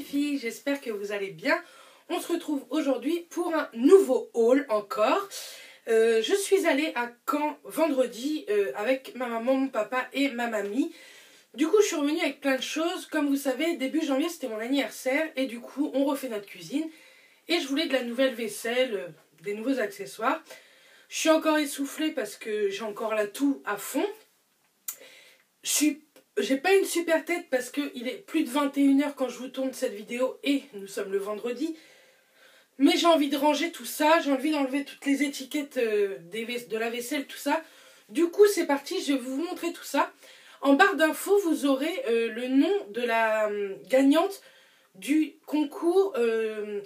filles, j'espère que vous allez bien. On se retrouve aujourd'hui pour un nouveau haul encore. Je suis allée à Caen vendredi avec ma maman, mon papa et ma mamie. Du coup je suis revenue avec plein de choses. Comme vous savez, début janvier c'était mon anniversaire et du coup on refait notre cuisine. Et je voulais de la nouvelle vaisselle, des nouveaux accessoires. Je suis encore essoufflée parce que j'ai encore la toux à fond. J'ai pas une super tête parce qu'il est plus de 21 h quand je vous tourne cette vidéo et nous sommes le vendredi. Mais j'ai envie de ranger tout ça, j'ai envie d'enlever toutes les étiquettes de la vaisselle, tout ça. Du coup c'est parti, je vais vous montrer tout ça. En barre d'infos vous aurez le nom de la gagnante du concours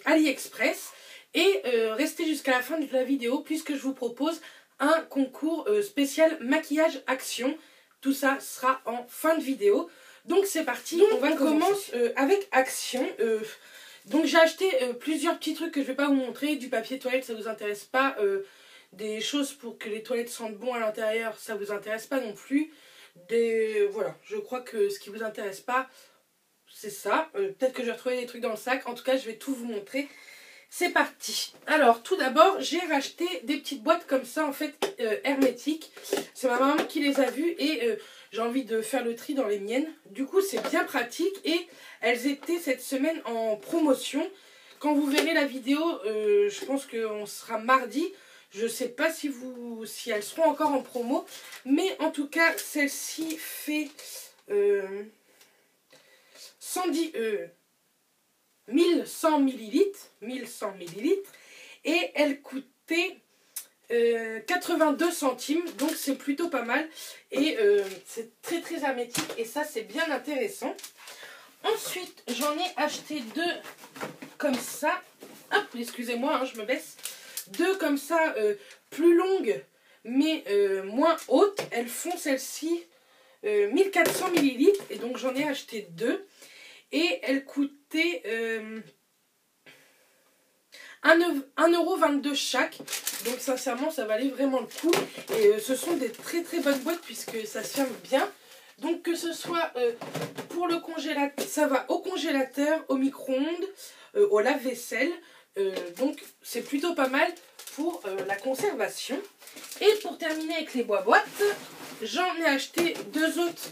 AliExpress. Et restez jusqu'à la fin de la vidéo puisque je vous propose un concours spécial maquillage action. Tout ça sera en fin de vidéo. Donc c'est parti, on commence avec Action. Donc j'ai acheté plusieurs petits trucs que je ne vais pas vous montrer. Du papier toilette, ça ne vous intéresse pas. Des choses pour que les toilettes sentent bon à l'intérieur, ça ne vous intéresse pas non plus. Voilà, je crois que ce qui ne vous intéresse pas, c'est ça. Peut-être que je vais retrouver des trucs dans le sac. En tout cas, je vais tout vous montrer. C'est parti. Alors tout d'abord j'ai racheté des petites boîtes comme ça en fait hermétiques. C'est ma maman qui les a vues et j'ai envie de faire le tri dans les miennes. Du coup c'est bien pratique et elles étaient cette semaine en promotion. Quand vous verrez la vidéo, je pense qu'on sera mardi. Je ne sais pas si elles seront encore en promo. Mais en tout cas celle-ci fait 1100 millilitres et elle coûtait 82 centimes, donc c'est plutôt pas mal et c'est très hermétique et ça c'est bien intéressant. Ensuite j'en ai acheté deux comme ça, hop, excusez-moi hein, je me baisse, deux comme ça plus longues mais moins hautes. Elles font celle-ci 1400 millilitres et donc j'en ai acheté deux. Et elle coûtait 1,22 € chaque. Donc sincèrement ça valait vraiment le coup. Et ce sont des très bonnes boîtes puisque ça se ferme bien. Donc que ce soit pour le congélateur, ça va au congélateur, au micro-ondes, au lave-vaisselle. Donc c'est plutôt pas mal pour la conservation. Et pour terminer avec les boîtes, j'en ai acheté deux autres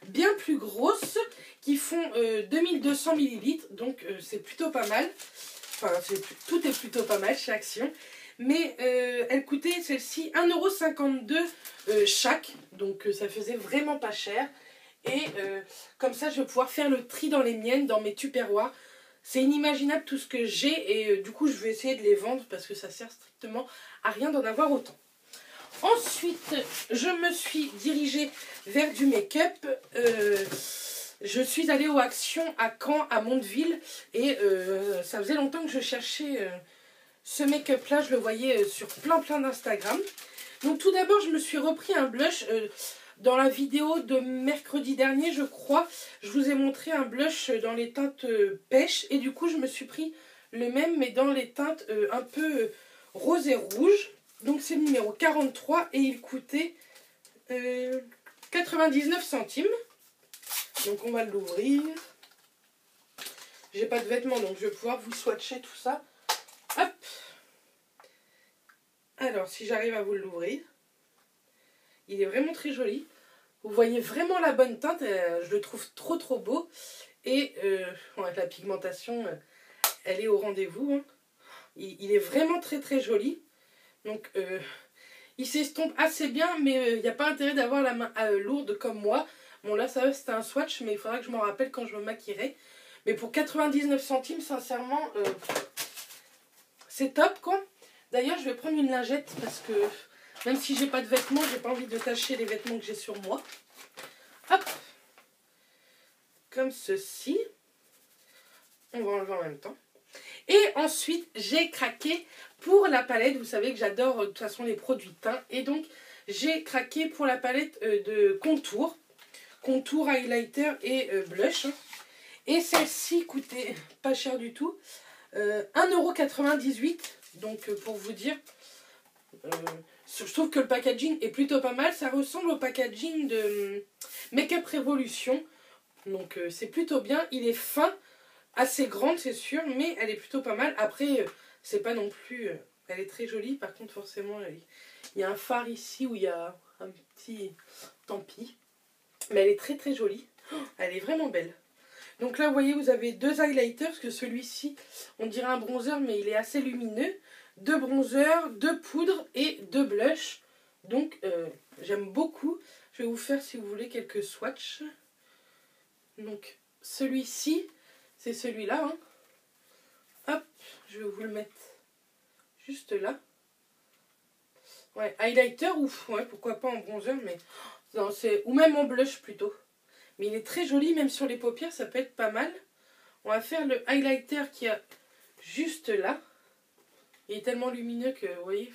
bien plus grosses qui font 2200 millilitres, donc c'est plutôt pas mal. Enfin, tout est plutôt pas mal chez Action. Mais elle coûtait celle-ci 1,52 € chaque, donc ça faisait vraiment pas cher. Et comme ça, je vais pouvoir faire le tri dans les miennes, dans mes tupperwares. C'est inimaginable tout ce que j'ai et du coup, je vais essayer de les vendre parce que ça sert strictement à rien d'en avoir autant. Ensuite, je me suis dirigée vers du make-up. Je suis allée aux Actions à Caen, à Mondeville. Et ça faisait longtemps que je cherchais ce make-up là. Je le voyais sur plein d'Instagram. Donc tout d'abord, je me suis repris un blush. Dans la vidéo de mercredi dernier, je crois, je vous ai montré un blush dans les teintes pêche. Et du coup, je me suis pris le même, mais dans les teintes un peu rose et rouge. Donc c'est le numéro 43 et il coûtait 99 centimes. Donc on va l'ouvrir. J'ai pas de vêtements donc je vais pouvoir vous swatcher tout ça. Hop. Alors si j'arrive à vous l'ouvrir. Il est vraiment très joli. Vous voyez vraiment la bonne teinte. Je le trouve trop beau. Et avec la pigmentation, elle est au rendez-vous. Hein. Il est vraiment très joli. Donc il s'estompe assez bien, mais il n'y a pas intérêt d'avoir la main lourde comme moi. Bon là ça va, c'était un swatch, mais il faudra que je m'en rappelle quand je me maquillerai. Mais pour 99 centimes, sincèrement, c'est top quoi. D'ailleurs je vais prendre une lingette parce que même si j'ai pas de vêtements, j'ai pas envie de tacher les vêtements que j'ai sur moi. Hop. Comme ceci. On va enlever en même temps. Et ensuite, j'ai craqué pour la palette. Vous savez que j'adore de toute façon les produits teint. Et donc, j'ai craqué pour la palette de contour. Contour, highlighter et blush. Et celle-ci coûtait pas cher du tout. 1,98 €. Donc, pour vous dire, je trouve que le packaging est plutôt pas mal. Ça ressemble au packaging de Make Up Revolution. Donc, c'est plutôt bien. Il est fin. assez grande, c'est sûr, mais elle est plutôt pas mal. Après, c'est pas non plus... elle est très jolie, par contre, forcément, il y a un phare ici où il y a un petit... Tant pis. Mais elle est très très jolie. Oh, elle est vraiment belle. Donc là, vous voyez, vous avez 2 highlighters, parce que celui-ci, on dirait un bronzer, mais il est assez lumineux. 2 bronzers, 2 poudres et 2 blushs. Donc, j'aime beaucoup. Je vais vous faire, si vous voulez, quelques swatchs. Donc, celui-ci, c'est celui-là. Hein. Hop, je vais vous le mettre juste là. Ouais, highlighter, ouf, ouais, pourquoi pas en bronzer, mais... Non, ou même en blush plutôt. Mais il est très joli, même sur les paupières, ça peut être pas mal. On va faire le highlighter qui a juste là. Il est tellement lumineux que, vous voyez,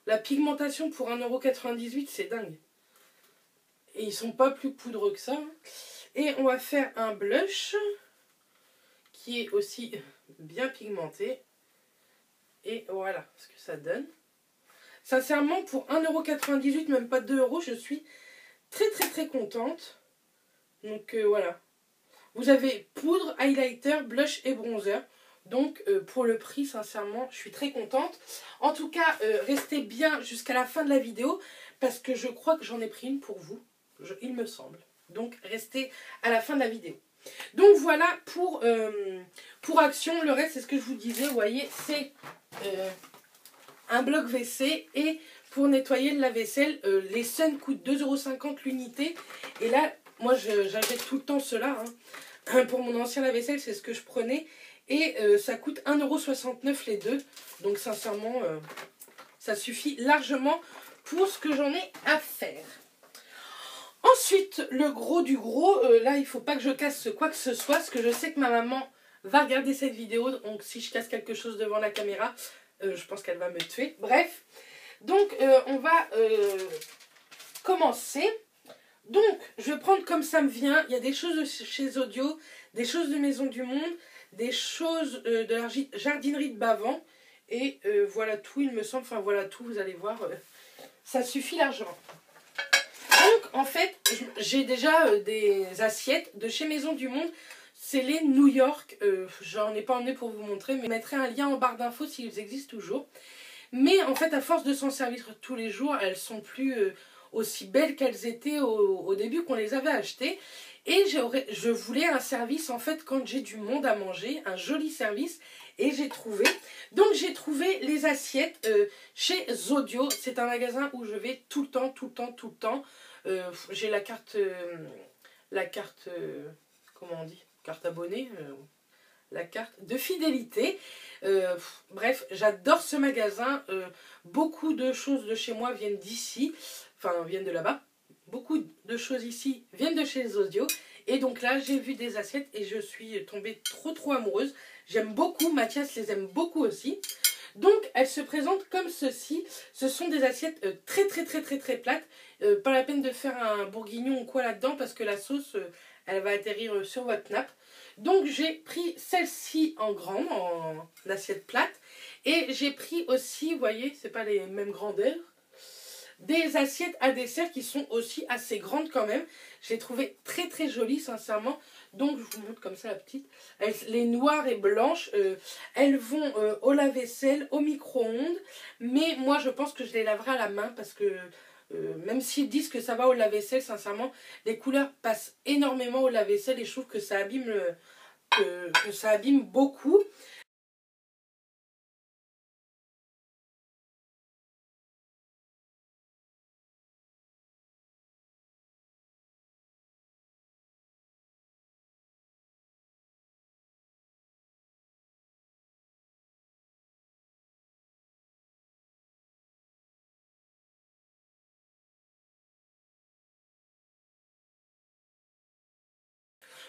la pigmentation pour 1,98 €, c'est dingue. Et ils sont pas plus poudreux que ça. Et on va faire un blush qui est aussi bien pigmenté. Et voilà ce que ça donne. Sincèrement, pour 1,98 €, même pas 2 €, je suis très très très contente. Donc voilà. Vous avez poudre, highlighter, blush et bronzer. Donc pour le prix, sincèrement, je suis très contente. En tout cas, restez bien jusqu'à la fin de la vidéo parce que je crois que j'en ai pris une pour vous. Il me semble. Donc restez à la fin de la vidéo. Donc voilà pour Action. Le reste, c'est ce que je vous disais. Vous voyez, c'est un bloc WC. Et pour nettoyer le lave-vaisselle, les Sun coûtent 2,50 € l'unité. Et là, moi, j'achète tout le temps cela. Hein. Pour mon ancien lave-vaisselle, c'est ce que je prenais. Et ça coûte 1,69 € les deux. Donc sincèrement, ça suffit largement pour ce que j'en ai à faire. Ensuite, le gros du gros. Là, il ne faut pas que je casse quoi que ce soit. Parce que je sais que ma maman va regarder cette vidéo. Donc si je casse quelque chose devant la caméra, je pense qu'elle va me tuer. Bref. Donc on va commencer. Donc, je vais prendre comme ça me vient. Il y a des choses de chez Audio, des choses de Maison du Monde, des choses de la jardinerie de Bavant. Et voilà tout, il me semble. Enfin, voilà tout, vous allez voir. Ça suffit largement. Donc, en fait, j'ai déjà des assiettes de chez Maison du Monde. C'est les New York. J'en ai pas emmené pour vous montrer, mais je mettrai un lien en barre d'infos s'ils existent toujours. Mais en fait, à force de s'en servir tous les jours, elles sont plus... aussi belles qu'elles étaient au début qu'on les avait achetées. Et je voulais un service, en fait, quand j'ai du monde à manger, un joli service. Et j'ai trouvé. Donc j'ai trouvé les assiettes chez Zodio. C'est un magasin où je vais tout le temps, tout le temps, tout le temps. J'ai la carte, comment on dit, carte abonnée, la carte de fidélité. Bref, j'adore ce magasin. Beaucoup de choses de chez moi viennent d'ici. Enfin, viennent de là-bas. Beaucoup de choses ici viennent de chez Zodio. Et donc là, j'ai vu des assiettes et je suis tombée trop amoureuse. J'aime beaucoup. Mathias les aime beaucoup aussi. Donc, elles se présentent comme ceci. Ce sont des assiettes très plates. Pas la peine de faire un bourguignon ou quoi là-dedans parce que la sauce, elle va atterrir sur votre nappe. Donc, j'ai pris celle-ci en grande, en assiette plate. Et j'ai pris aussi, vous voyez, c'est pas les mêmes grandeurs, des assiettes à dessert qui sont aussi assez grandes quand même. Je les trouvais très jolies, sincèrement. Donc, je vous montre comme ça la petite. Les noires et blanches, elles vont au lave-vaisselle, au micro-ondes. Mais moi, je pense que je les laverai à la main parce que même s'ils disent que ça va au lave-vaisselle, sincèrement, les couleurs passent énormément au lave-vaisselle et je trouve que ça abîme, que ça abîme beaucoup.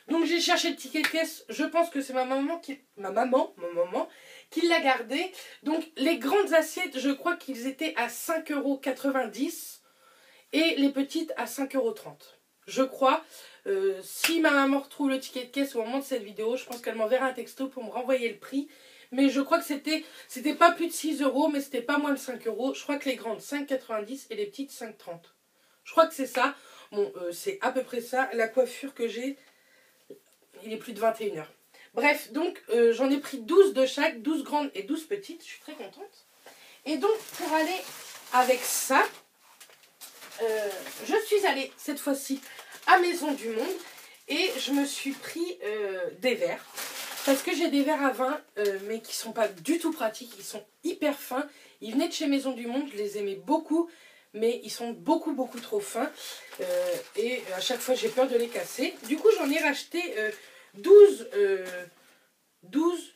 Donc j'ai cherché le ticket de caisse, je pense que c'est ma maman qui l'a gardé. Donc les grandes assiettes, je crois qu'ils étaient à 5,90 € et les petites à 5,30 €. Je crois. Si ma maman retrouve le ticket de caisse au moment de cette vidéo, je pense qu'elle m'enverra un texto pour me renvoyer le prix. Mais je crois que c'était pas plus de 6 €, mais c'était pas moins de 5 €. Je crois que les grandes 5,90 € et les petites 5,30 €. Je crois que c'est ça. Bon, c'est à peu près ça. La coiffure que j'ai... Il est plus de 21 h. Bref, donc j'en ai pris 12 de chaque, 12 grandes et 12 petites. Je suis très contente. Et donc, pour aller avec ça, je suis allée cette fois-ci à Maison du Monde et je me suis pris des verres. Parce que j'ai des verres à vin, mais qui sont pas du tout pratiques. Ils sont hyper fins. Ils venaient de chez Maison du Monde, je les aimais beaucoup. Mais ils sont beaucoup trop fins. Et à chaque fois, j'ai peur de les casser. Du coup, j'en ai racheté 12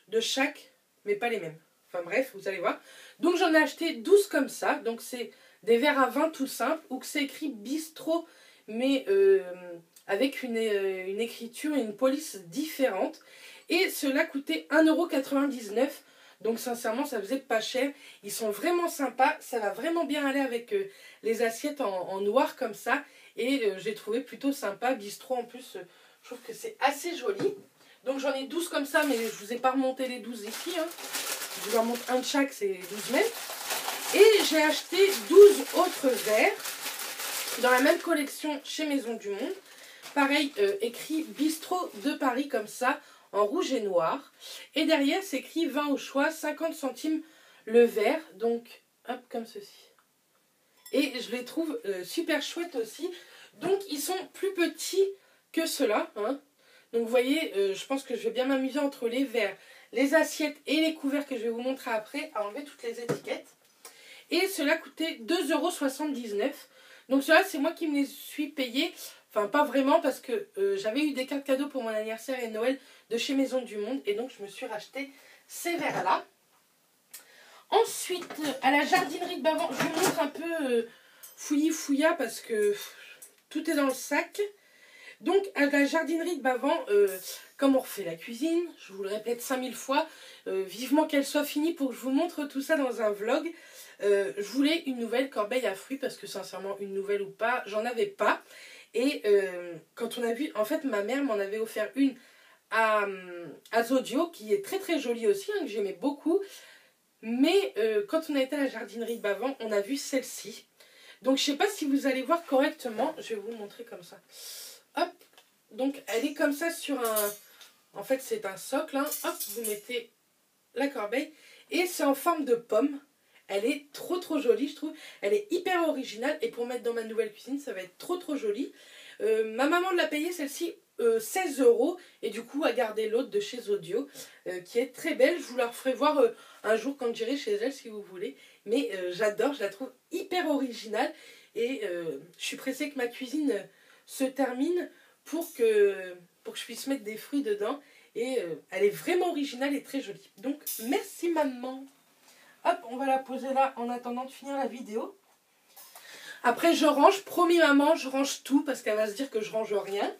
de chaque, mais pas les mêmes. Enfin bref, vous allez voir. Donc j'en ai acheté 12 comme ça. Donc c'est des verres à vin tout simples. Ou que c'est écrit bistrot, mais avec une écriture et une police différente. Et cela coûtait 1,99 €. Donc sincèrement, ça faisait pas cher. Ils sont vraiment sympas. Ça va vraiment bien aller avec les assiettes en noir comme ça. Et j'ai trouvé plutôt sympa. Bistrot en plus, je trouve que c'est assez joli. Donc j'en ai 12 comme ça, mais je vous ai pas remonté les 12 ici. Hein. Je vous en montre un de chaque, c'est 12 mètres. Et j'ai acheté 12 autres verres dans la même collection chez Maison du Monde. Pareil, écrit Bistrot de Paris comme ça, en rouge et noir. Et derrière, c'est écrit vin au choix, 50 centimes le verre. Donc, hop, comme ceci. Et je les trouve super chouettes aussi. Donc, ils sont plus petits que ceux-là. Hein. Donc, vous voyez, je pense que je vais bien m'amuser entre les verres, les assiettes et les couverts que je vais vous montrer après, à enlever toutes les étiquettes. Et cela coûtait 2,79 €. Donc, cela, c'est moi qui me les suis payés. Enfin, pas vraiment parce que j'avais eu des cartes cadeaux pour mon anniversaire et Noël de chez Maison du Monde. Et donc, je me suis racheté ces verres-là. Ensuite, à la jardinerie de Bavent, je vous montre un peu fouillis-fouilla parce que tout est dans le sac. Donc, à la jardinerie de Bavent, comme on refait la cuisine, je vous le répète 5000 fois, vivement qu'elle soit finie pour que je vous montre tout ça dans un vlog. Je voulais une nouvelle corbeille à fruits parce que sincèrement, une nouvelle ou pas, j'en avais pas. Et quand on a vu, en fait ma mère m'en avait offert une à Zodio qui est très jolie aussi, hein, que j'aimais beaucoup. Mais quand on a été à la jardinerie de Bavent, on a vu celle-ci. Donc je sais pas si vous allez voir correctement, je vais vous montrer comme ça. Hop, donc elle est comme ça sur un... En fait c'est un socle, hein. Hop, vous mettez la corbeille et c'est en forme de pomme. Elle est trop jolie, je trouve. Elle est hyper originale et pour mettre dans ma nouvelle cuisine, ça va être trop joli. Ma maman l'a payée celle-ci 16 € et du coup a gardé l'autre de chez Zodio qui est très belle. Je vous la referai voir un jour quand j'irai chez elle si vous voulez. Mais j'adore, je la trouve hyper originale et je suis pressée que ma cuisine se termine pour que je puisse mettre des fruits dedans. Et elle est vraiment originale et très jolie. Donc merci maman. Hop, on va la poser là en attendant de finir la vidéo. Après, je range. Promis maman, je range tout parce qu'elle va se dire que je range rien.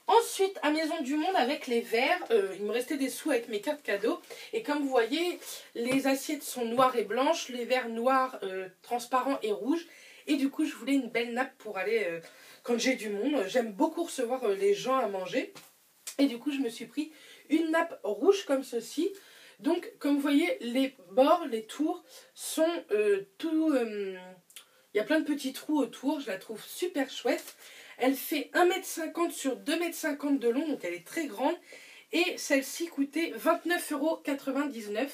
Ensuite, à Maison du Monde, avec les verres, il me restait des sous avec mes cartes cadeaux. Et comme vous voyez, les assiettes sont noires et blanches, les verres noirs, transparents et rouges. Et du coup, je voulais une belle nappe pour aller, quand j'ai du monde. J'aime beaucoup recevoir les gens à manger. Et du coup, je me suis pris une nappe rouge comme ceci. Donc, comme vous voyez, les bords, les tours sont tout... il y a plein de petits trous autour. Je la trouve super chouette. Elle fait 1,50 m sur 2,50 m de long. Donc, elle est très grande. Et celle-ci coûtait 29,99 €.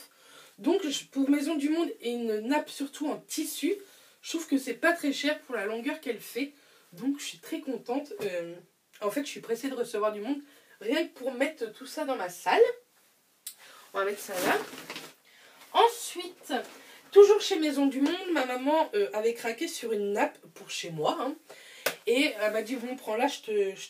Donc, pour Maison du Monde et une nappe surtout en tissu, je trouve que c'est pas très cher pour la longueur qu'elle fait. Donc, je suis très contente. En fait, je suis pressée de recevoir du monde. Rien que pour mettre tout ça dans ma salle. On va mettre ça là. Ensuite, toujours chez Maison du Monde, ma maman avait craqué sur une nappe pour chez moi. Hein, et elle m'a dit, bon, prends-la, je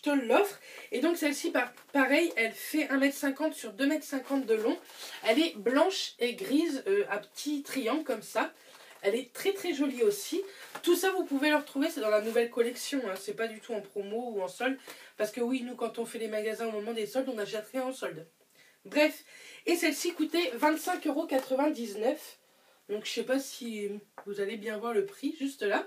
te l'offre. Et donc celle-ci, pareil, elle fait 1,50 m sur 2,50 m de long. Elle est blanche et grise à petits triangles comme ça. Elle est très jolie aussi. Tout ça, vous pouvez le retrouver, c'est dans la nouvelle collection. Hein, c'est pas du tout en promo ou en solde. Parce que oui, nous, quand on fait les magasins au moment des soldes, on n'achète rien en solde. Bref, et celle-ci coûtait 25,99 €. Donc je sais pas si vous allez bien voir le prix, juste là.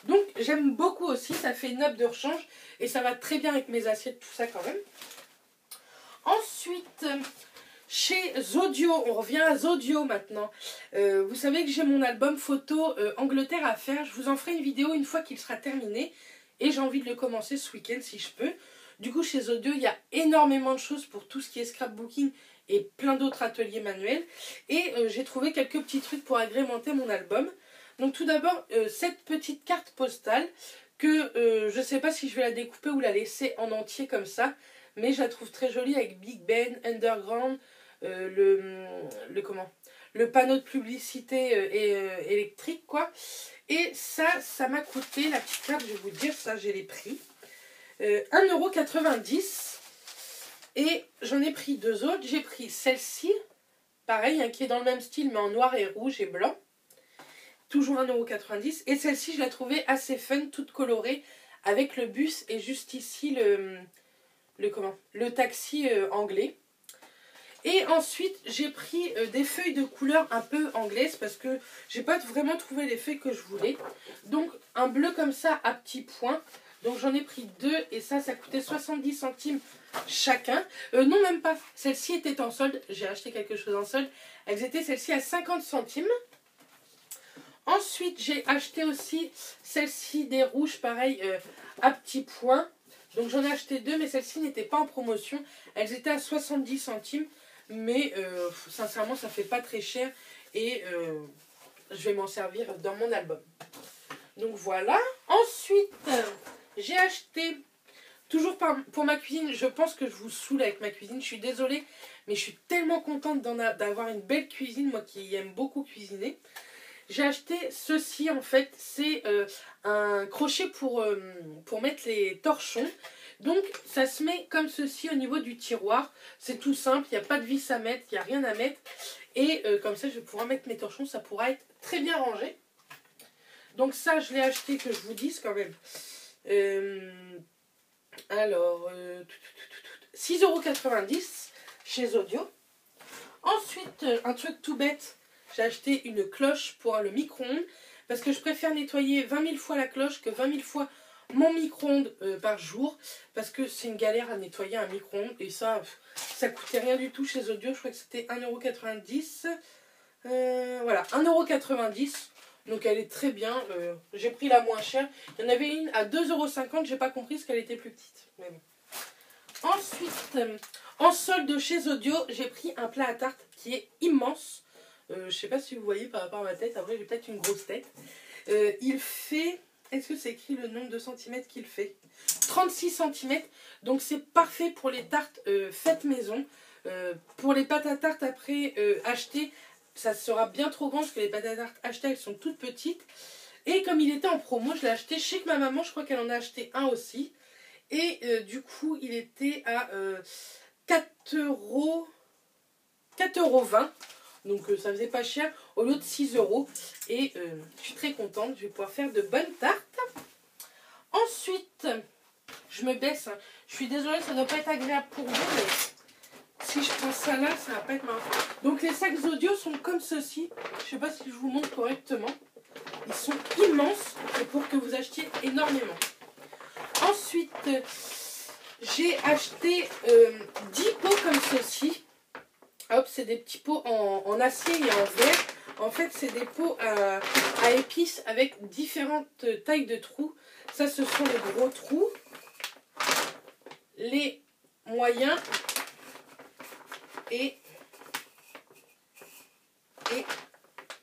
Donc j'aime beaucoup aussi, ça fait une nappe de rechange. Et ça va très bien avec mes assiettes, tout ça quand même. Ensuite, chez Zodio, on revient à Zodio maintenant. Vous savez que j'ai mon album photo Angleterre à faire. Je vous en ferai une vidéo une fois qu'il sera terminé. Et j'ai envie de le commencer ce week-end si je peux. Du coup, chez Audio, il y a énormément de choses pour tout ce qui est scrapbooking et plein d'autres ateliers manuels. Et j'ai trouvé quelques petits trucs pour agrémenter mon album. Donc tout d'abord, cette petite carte postale que je ne sais pas si je vais la découper ou la laisser en entier comme ça. Mais je la trouve très jolie avec Big Ben, Underground, le panneau de publicité électrique, quoi. Et ça m'a coûté, la petite carte, je vais vous dire, ça j'ai les prix. 1,90 €. Et j'en ai pris deux autres. J'ai pris celle-ci, pareil, hein, qui est dans le même style, mais en noir et rouge et blanc. Toujours 1,90 €. Et celle-ci, je la trouvais assez fun, toute colorée, avec le bus et juste ici le taxi anglais. Et ensuite, j'ai pris des feuilles de couleur un peu anglaises parce que j'ai pas vraiment trouvé les feuilles que je voulais. Donc, un bleu comme ça à petits points. Donc, j'en ai pris deux et ça coûtait 70 centimes chacun. Non, même pas. Celle-ci était en solde. J'ai acheté quelque chose en solde. Elles étaient celle-ci à 50 centimes. Ensuite, j'ai acheté aussi celle-ci des rouges, pareil, à petits points. Donc, j'en ai acheté deux, mais celle-ci n'était pas en promotion. Elles étaient à 70 centimes. Mais sincèrement, ça fait pas très cher. Et je vais m'en servir dans mon album. Donc, voilà. Ensuite, j'ai acheté, toujours pour ma cuisine, je pense que je vous saoule avec ma cuisine. Je suis désolée, mais je suis tellement contente d'avoir une belle cuisine, moi qui aime beaucoup cuisiner. J'ai acheté ceci en fait, c'est un crochet pour mettre les torchons. Donc ça se met comme ceci au niveau du tiroir. C'est tout simple, il n'y a pas de vis à mettre, il n'y a rien à mettre. Et comme ça je vais pouvoir mettre mes torchons, ça pourra être très bien rangé. Donc ça je l'ai acheté, que je vous dise quand même. Alors, 6,90 € chez Audio. Ensuite, un truc tout bête. J'ai acheté une cloche pour le micro-ondes parce que je préfère nettoyer 20 000 fois la cloche que 20 000 fois mon micro-ondes par jour, parce que c'est une galère à nettoyer un micro-ondes et ça coûtait rien du tout chez Audio. Je crois que c'était 1,90 €. Voilà, 1,90 €. Donc elle est très bien. J'ai pris la moins chère. Il y en avait une à 2,50 €. J'ai pas compris parce qu'elle était plus petite. Mais bon. Ensuite, en solde chez Audio, j'ai pris un plat à tarte qui est immense. Je sais pas si vous voyez par rapport à ma tête. Après, j'ai peut-être une grosse tête. Il fait... Est-ce que c'est écrit le nombre de centimètres qu'il fait? 36 cm. Donc c'est parfait pour les tartes faites maison. Pour les pâtes à tarte après achetées, ça sera bien trop grand parce que les pâtes à tarte achetées, elles sont toutes petites. Et comme il était en promo, je l'ai acheté. Je sais que ma maman, je crois qu'elle en a acheté un aussi. Et du coup, il était à 4,20 €. Donc ça faisait pas cher au lieu de 6 €. Et je suis très contente, je vais pouvoir faire de bonnes tartes. Ensuite, je me baisse. Je suis désolée, ça ne doit pas être agréable pour vous, mais si je prends ça là, ça va pas être marrant. Donc les sacs Audio sont comme ceci. Je sais pas si je vous montre correctement. Ils sont immenses, c'est pour que vous achetiez énormément. Ensuite, j'ai acheté 10 pots comme ceci. Hop, c'est des petits pots en acier et en verre. En fait, c'est des pots à épices avec différentes tailles de trous. Ça, ce sont les gros trous, les moyens et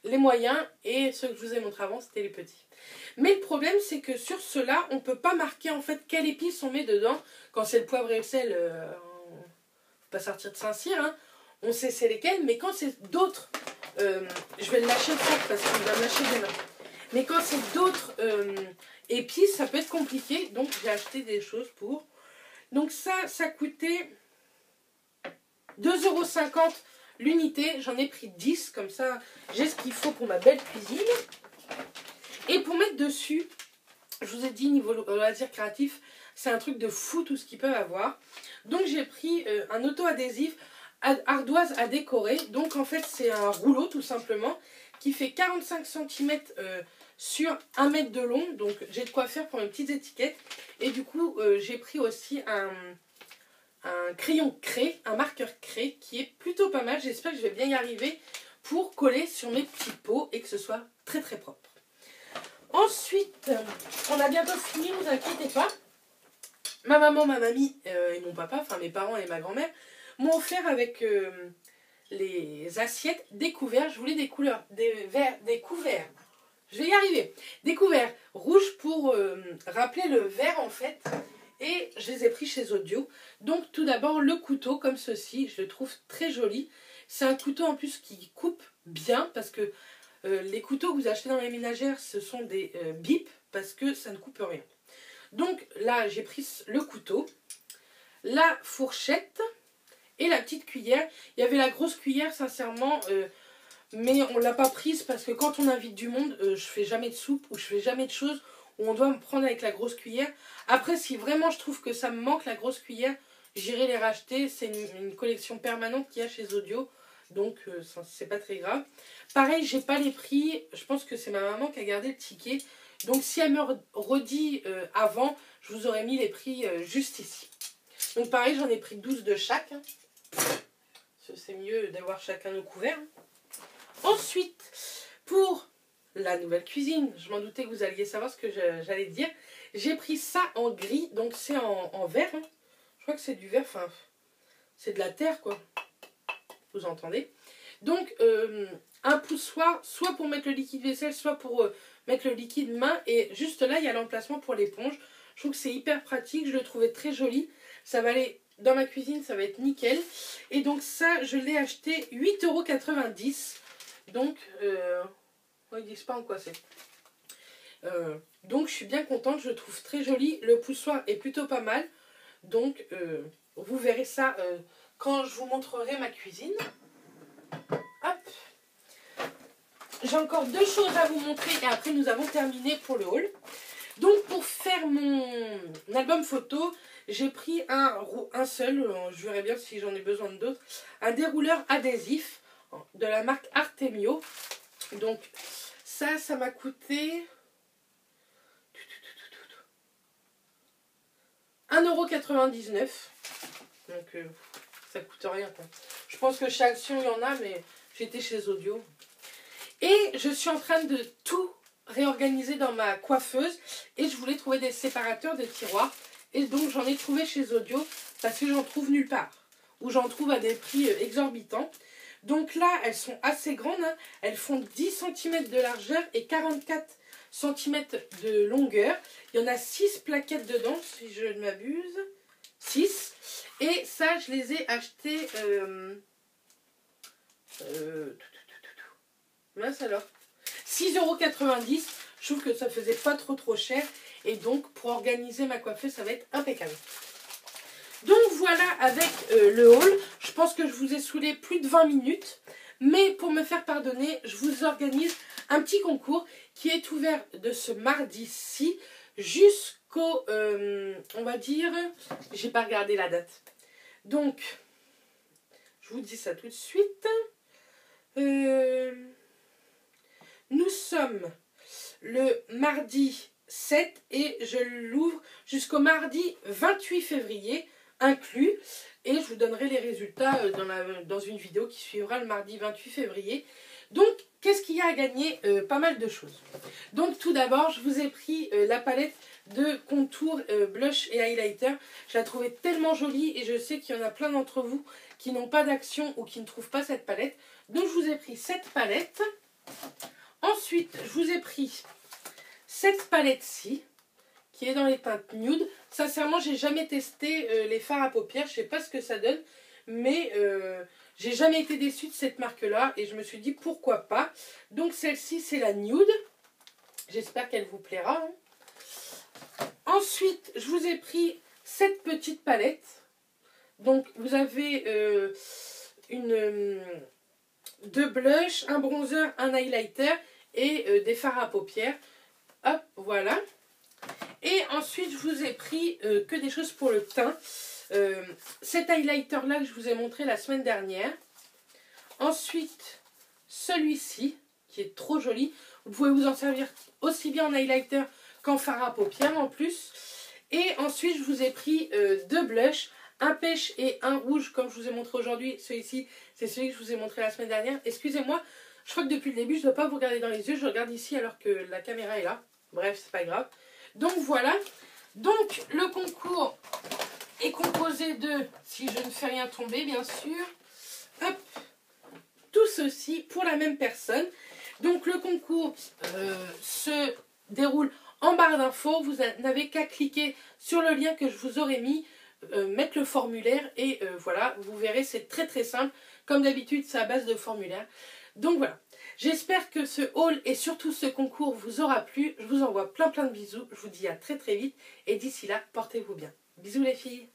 les moyens. Et ceux que je vous ai montré avant, c'était les petits. Mais le problème, c'est que sur ceux-là, on ne peut pas marquer en fait quelle épice on met dedans. Quand c'est le poivre et le sel, faut pas sortir de Saint-Cyr, hein. On sait c'est lesquels, mais quand c'est d'autres, je vais le lâcher de ça parce qu'il va me lâcher des mains. Mais quand c'est d'autres épices, ça peut être compliqué. Donc j'ai acheté des choses pour. Donc ça coûtait 2,50 € l'unité. J'en ai pris 10, comme ça j'ai ce qu'il faut pour ma belle cuisine. Et pour mettre dessus, je vous ai dit niveau loisir créatif, c'est un truc de fou tout ce qu'ils peuvent avoir. Donc j'ai pris un auto-adhésif ardoise à décorer. Donc en fait c'est un rouleau tout simplement qui fait 45 cm sur 1 mètre de long. Donc j'ai de quoi faire pour mes petites étiquettes. Et du coup j'ai pris aussi un crayon craie, un marqueur craie qui est plutôt pas mal. J'espère que je vais bien y arriver pour coller sur mes petits pots et que ce soit très très propre. Ensuite, on a bientôt fini, ne vous inquiétez pas. ma maman, ma mamie et mon papa, enfin mes parents et ma grand-mère, m'ont offert avec les assiettes des couverts. Je voulais des couleurs, des couverts. Je vais y arriver. Des couverts rouges pour rappeler le vert en fait. Et je les ai pris chez Audio. Donc tout d'abord le couteau comme ceci. Je le trouve très joli. C'est un couteau en plus qui coupe bien. Parce que les couteaux que vous achetez dans les ménagères, ce sont des bips. Parce que ça ne coupe rien. Donc là j'ai pris le couteau. La fourchette. Et la petite cuillère. Il y avait la grosse cuillère sincèrement. Mais on ne l'a pas prise parce que quand on invite du monde, je fais jamais de soupe ou je fais jamais de choses où on doit me prendre avec la grosse cuillère. Après, si vraiment je trouve que ça me manque la grosse cuillère, j'irai les racheter. C'est une collection permanente qu'il y a chez Audio. Donc, c'est pas très grave. Pareil, j'ai pas les prix. Je pense que c'est ma maman qui a gardé le ticket. Donc, si elle me redit avant, je vous aurais mis les prix juste ici. Donc, pareil, j'en ai pris 12 de chaque. Hein. C'est mieux d'avoir chacun nos couverts. Ensuite, pour la nouvelle cuisine, je m'en doutais que vous alliez savoir ce que j'allais dire. J'ai pris ça en gris, donc c'est en verre. Hein. Je crois que c'est du verre, enfin, c'est de la terre, quoi. Vous entendez? Donc, un poussoir, soit pour mettre le liquide vaisselle, soit pour mettre le liquide main. Et juste là, il y a l'emplacement pour l'éponge. Je trouve que c'est hyper pratique, je le trouvais très joli. Ça va aller dans ma cuisine, ça va être nickel. Et donc ça, je l'ai acheté 8,90 €. Donc, ils disent pas en quoi c'est. Donc, je suis bien contente. Je le trouve très joli. Le poussoir est plutôt pas mal. Donc, vous verrez ça quand je vous montrerai ma cuisine. Hop. J'ai encore deux choses à vous montrer et après, nous avons terminé pour le haul. Donc, pour faire mon album photo, j'ai pris un seul. Je verrai bien si j'en ai besoin d'autres. Un dérouleur adhésif de la marque Artemio. Donc ça m'a coûté 1,99 €. Donc ça coûte rien quoi. Je pense que chez Action il y en a, mais j'étais chez Audio. Et je suis en train de tout réorganiser dans ma coiffeuse. Et je voulais trouver des séparateurs de tiroirs. Et donc j'en ai trouvé chez Audio parce que j'en trouve nulle part. Ou j'en trouve à des prix exorbitants. Donc là, elles sont assez grandes. Hein. Elles font 10 cm de largeur et 44 cm de longueur. Il y en a 6 plaquettes dedans, si je ne m'abuse. 6. Et ça, je les ai achetées... mince alors. 6,90 €. Je trouve que ça faisait pas trop cher. Et donc, pour organiser ma coiffeuse, ça va être impeccable. Donc voilà avec le haul. Je pense que je vous ai saoulé plus de 20 minutes. Mais pour me faire pardonner, je vous organise un petit concours qui est ouvert de ce mardi-ci jusqu'au, on va dire, j'ai pas regardé la date. Donc, je vous dis ça tout de suite. Nous sommes le mardi 7 et je l'ouvre jusqu'au mardi 28 février. Inclus, et je vous donnerai les résultats dans une vidéo qui suivra le mardi 28 février. Donc, qu'est-ce qu'il y a à gagner? Pas mal de choses. Donc, tout d'abord, je vous ai pris la palette de contour, blush et highlighter. Je la trouvais tellement jolie et je sais qu'il y en a plein d'entre vous qui n'ont pas d'action ou qui ne trouvent pas cette palette. Donc, je vous ai pris cette palette. Ensuite, je vous ai pris cette palette-ci, qui est dans les teintes nude. Sincèrement, j'ai jamais testé les fards à paupières. Je sais pas ce que ça donne. Mais j'ai jamais été déçue de cette marque-là. Et je me suis dit pourquoi pas. Donc celle-ci, c'est la nude. J'espère qu'elle vous plaira. Hein. Ensuite, je vous ai pris cette petite palette. Donc vous avez deux blushs, un bronzer, un highlighter et des fards à paupières. Hop, voilà. Et ensuite, je vous ai pris que des choses pour le teint. Cet highlighter-là que je vous ai montré la semaine dernière. Ensuite, celui-ci, qui est trop joli. Vous pouvez vous en servir aussi bien en highlighter qu'en fard à paupières en plus. Et ensuite, je vous ai pris deux blushs. Un pêche et un rouge, comme je vous ai montré aujourd'hui. Celui-ci, c'est celui que je vous ai montré la semaine dernière. Excusez-moi, je crois que depuis le début, je ne dois pas vous regarder dans les yeux. Je regarde ici alors que la caméra est là. Bref, c'est pas grave. Donc voilà, Donc, le concours est composé de, si je ne fais rien tomber, bien sûr, hop, tout ceci pour la même personne. Donc, le concours se déroule en barre d'infos. Vous n'avez qu'à cliquer sur le lien que je vous aurais mis, mettre le formulaire et voilà, vous verrez, c'est très très simple. Comme d'habitude, c'est à base de formulaire. Donc voilà, j'espère que ce haul et surtout ce concours vous aura plu. Je vous envoie plein de bisous. Je vous dis à très très vite et d'ici là, portez-vous bien. Bisous les filles.